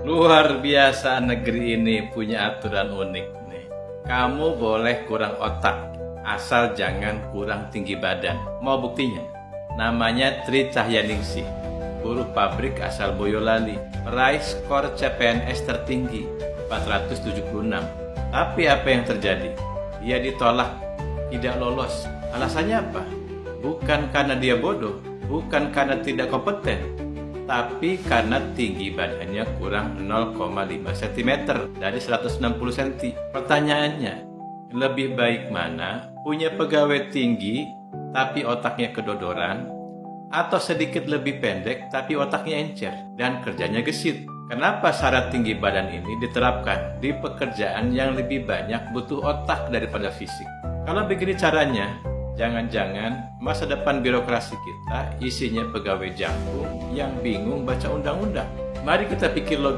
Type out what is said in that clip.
Luar biasa, negeri ini punya aturan unik nih. Kamu boleh kurang otak, asal jangan kurang tinggi badan. Mau buktinya? Namanya Tri Cahyaningsih, buruh pabrik asal Boyolali, meraih skor CPNS tertinggi 476. Tapi apa yang terjadi? Dia ditolak, tidak lolos. Alasannya apa? Bukan karena dia bodoh, bukan karena tidak kompeten, tapi karena tinggi badannya kurang 0,5 cm dari 160 cm. Pertanyaannya, lebih baik mana? Punya pegawai tinggi tapi otaknya kedodoran, atau sedikit lebih pendek tapi otaknya encer dan kerjanya gesit? Kenapa syarat tinggi badan ini diterapkan di pekerjaan yang lebih banyak butuh otak daripada fisik? Kalau begini caranya, jangan-jangan masa depan birokrasi kita isinya pegawai jangkung yang bingung baca undang-undang. Mari kita pikir logis.